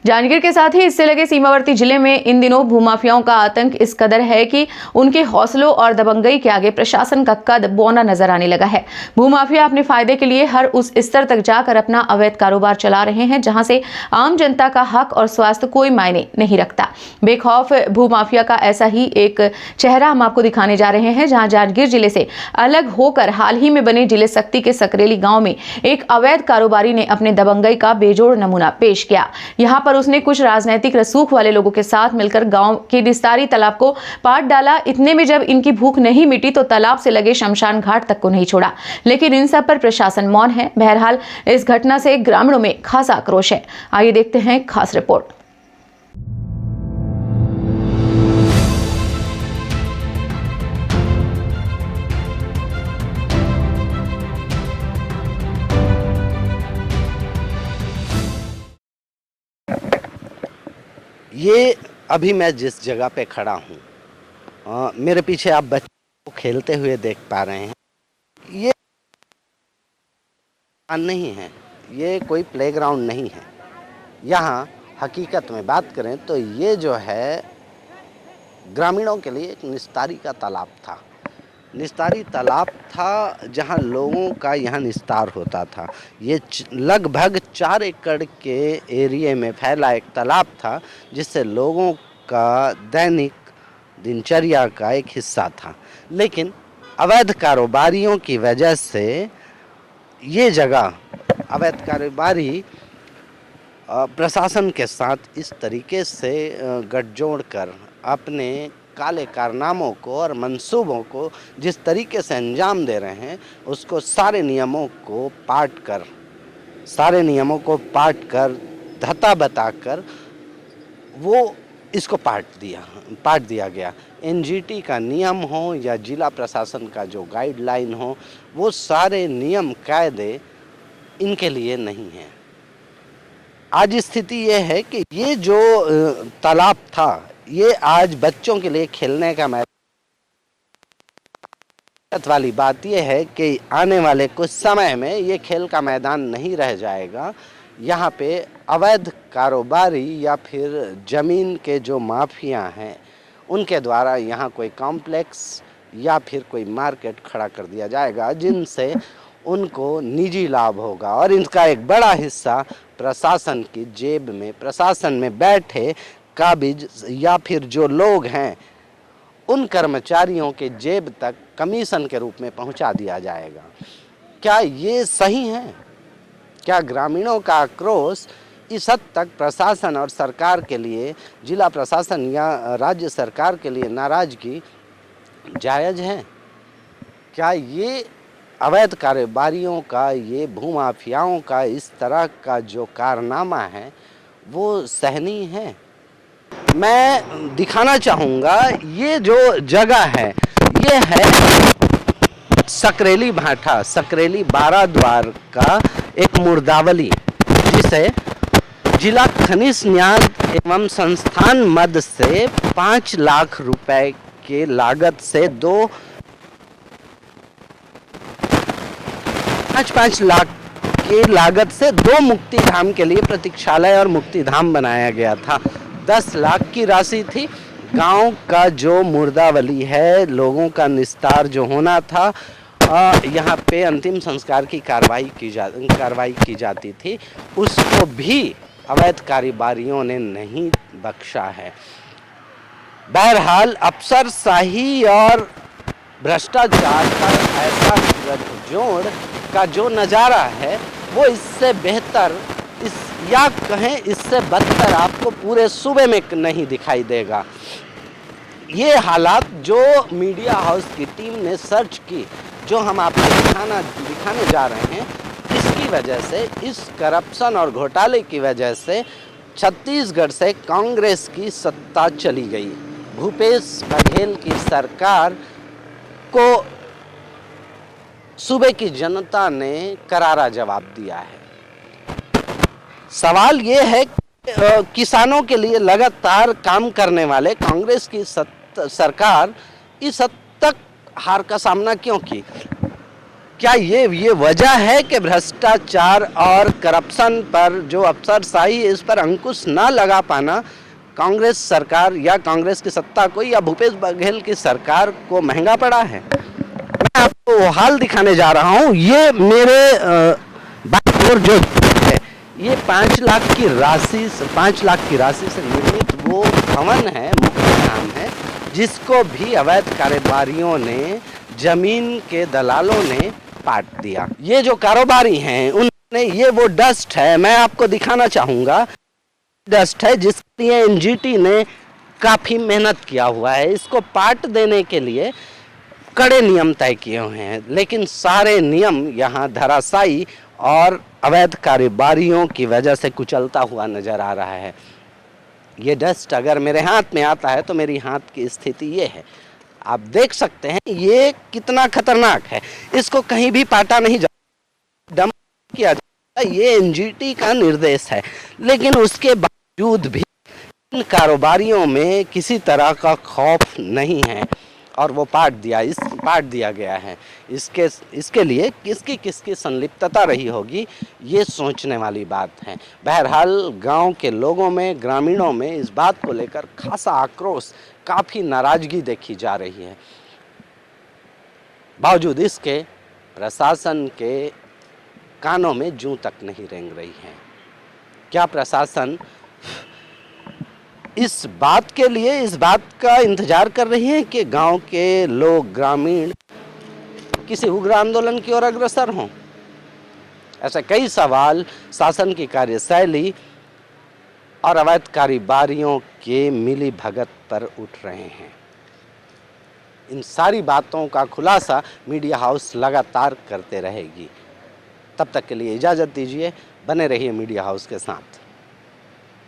जांजगीर के साथ ही इससे लगे सीमावर्ती जिले में इन दिनों भूमाफियाओं का आतंक इस कदर है कि उनके हौसलों और दबंगई के आगे प्रशासन का कद बौना नजर आने लगा है। भूमाफिया अपने फायदे के लिए हर उस स्तर तक जाकर अपना अवैध कारोबार चला रहे हैं जहां से आम जनता का हक और स्वास्थ्य कोई मायने नहीं रखता। बेखौफ भूमाफिया का ऐसा ही एक चेहरा हम आपको दिखाने जा रहे हैं, जहां जांजगीर जिले से अलग होकर हाल ही में बने जिले सक्ती के सकरेली गांव में एक अवैध कारोबारी ने अपने दबंगई का बेजोड़ नमूना पेश किया। यहां पर उसने कुछ राजनीतिक रसूख वाले लोगों के साथ मिलकर गांव के निस्तारी तालाब को पाट डाला। इतने में जब इनकी भूख नहीं मिटी तो तालाब से लगे शमशान घाट तक को नहीं छोड़ा, लेकिन इन सब पर प्रशासन मौन है। बहरहाल इस घटना से ग्रामीणों में खासा आक्रोश है। आइए देखते हैं खास रिपोर्ट। ये अभी मैं जिस जगह पे खड़ा हूँ, मेरे पीछे आप बच्चों को खेलते हुए देख पा रहे हैं। ये नहीं है, ये कोई प्लेग्राउंड नहीं है। यहाँ हकीकत में बात करें तो ये जो है ग्रामीणों के लिए एक निस्तारी का तालाब था। निस्तारी तालाब था जहाँ लोगों का यहाँ निस्तार होता था। ये लगभग 4 एकड़ के एरिया में फैला एक तालाब था जिससे लोगों का दैनिक दिनचर्या का एक हिस्सा था। लेकिन अवैध कारोबारियों की वजह से ये जगह, अवैध कारोबारी प्रशासन के साथ इस तरीके से गठजोड़ कर अपने काले कारनामों को और मंसूबों को जिस तरीके से अंजाम दे रहे हैं, उसको सारे नियमों को पाट कर धता बताकर वो इसको पाट दिया गया। एनजीटी का नियम हो या जिला प्रशासन का जो गाइडलाइन हो, वो सारे नियम कायदे इनके लिए नहीं हैं। आज स्थिति ये है कि ये जो तालाब था, ये आज बच्चों के लिए खेलने का मैदान वाली बात यह है कि आने वाले कुछ समय में ये खेल का मैदान नहीं रह जाएगा। यहाँ पे अवैध कारोबारी या फिर ज़मीन के जो माफिया हैं, उनके द्वारा यहाँ कोई कॉम्प्लेक्स या फिर कोई मार्केट खड़ा कर दिया जाएगा जिनसे उनको निजी लाभ होगा और इनका एक बड़ा हिस्सा प्रशासन की जेब में, प्रशासन में बैठे काबिज या फिर जो लोग हैं उन कर्मचारियों के जेब तक कमीशन के रूप में पहुंचा दिया जाएगा। क्या ये सही है? क्या ग्रामीणों का आक्रोश इस हद तक प्रशासन और सरकार के लिए, जिला प्रशासन या राज्य सरकार के लिए नाराजगी जायज़ है? क्या ये अवैध कारोबारियों का, ये भूमाफियाओं का इस तरह का जो कारनामा है वो सहनीय है? मैं दिखाना चाहूँगा, ये जो जगह है ये है सकरेली भाठा, सकरेली 12 द्वार का एक मुर्दावली, जिसे जिला खनिज न्यास एवं संस्थान मद से 5 लाख रुपए के लागत से 5 लाख के लागत से 2 मुक्तिधाम के लिए प्रतीक्षालय और मुक्तिधाम बनाया गया था। 10 लाख की राशि थी। गांव का जो मुर्दावली है, लोगों का निस्तार जो होना था, यहाँ पे अंतिम संस्कार की कार्रवाई की जाती थी, उसको भी अवैध कारोबारियों ने नहीं बख्शा है। बहरहाल अफसरशाही और भ्रष्टाचार का ऐसा जोड़ का जो नज़ारा है वो इससे बेहतर, या कहें इससे बदतर आपको पूरे सूबे में नहीं दिखाई देगा। ये हालात जो मीडिया हाउस की टीम ने सर्च की, जो हम आपको दिखाने जा रहे हैं, इसकी वजह से, इस करप्शन और घोटाले की वजह से छत्तीसगढ़ से कांग्रेस की सत्ता चली गई। भूपेश बघेल की सरकार को सूबे की जनता ने करारा जवाब दिया है। सवाल ये है कि किसानों के लिए लगातार काम करने वाले कांग्रेस की सरकार इस हद तक हार का सामना क्यों की? क्या ये वजह है कि भ्रष्टाचार और करप्शन पर जो अफसरशाही है, इस पर अंकुश ना लगा पाना कांग्रेस सरकार या कांग्रेस की सत्ता को या भूपेश बघेल की सरकार को महंगा पड़ा है? मैं आपको वो हाल दिखाने जा रहा हूँ। ये मेरे बाईं ओर जो है, ये 5 लाख की राशि से निर्मित वो भवन है, मुख्य नाम है, जिसको भी अवैध कारोबारियों ने, जमीन के दलालों ने पाट दिया। ये जो कारोबारी हैं उन्होंने, ये वो डस्ट है, मैं आपको दिखाना चाहूँगा, डस्ट है जिसके लिए एनजीटी ने काफ़ी मेहनत किया हुआ है। इसको पाट देने के लिए कड़े नियम तय किए हुए हैं, लेकिन सारे नियम यहाँ धराशायी और अवैध कारोबारियों की वजह से कुचलता हुआ नजर आ रहा है। ये डस्ट अगर मेरे हाथ में आता है तो मेरी हाथ की स्थिति ये है, आप देख सकते हैं ये कितना खतरनाक है। इसको कहीं भी पाटा नहीं जाता, डंप किया जाता, ये एनजीटी का निर्देश है, लेकिन उसके बावजूद भी इन कारोबारियों में किसी तरह का खौफ नहीं है और वो पाट दिया गया है। इसके लिए किसकी संलिप्तता रही होगी, ये सोचने वाली बात है। बहरहाल गांव के लोगों में, ग्रामीणों में इस बात को लेकर खासा आक्रोश, काफ़ी नाराजगी देखी जा रही है। बावजूद इसके प्रशासन के कानों में जूं तक नहीं रेंग रही है। क्या प्रशासन इस बात का इंतजार कर रही है कि गांव के लोग, ग्रामीण किसी उग्र आंदोलन की ओर अग्रसर हों? ऐसे कई सवाल शासन की कार्यशैली और अवैध कारोबारियों के मिली भगत पर उठ रहे हैं। इन सारी बातों का खुलासा मीडिया हाउस लगातार करते रहेगी। तब तक के लिए इजाज़त दीजिए, बने रहिए मीडिया हाउस के साथ।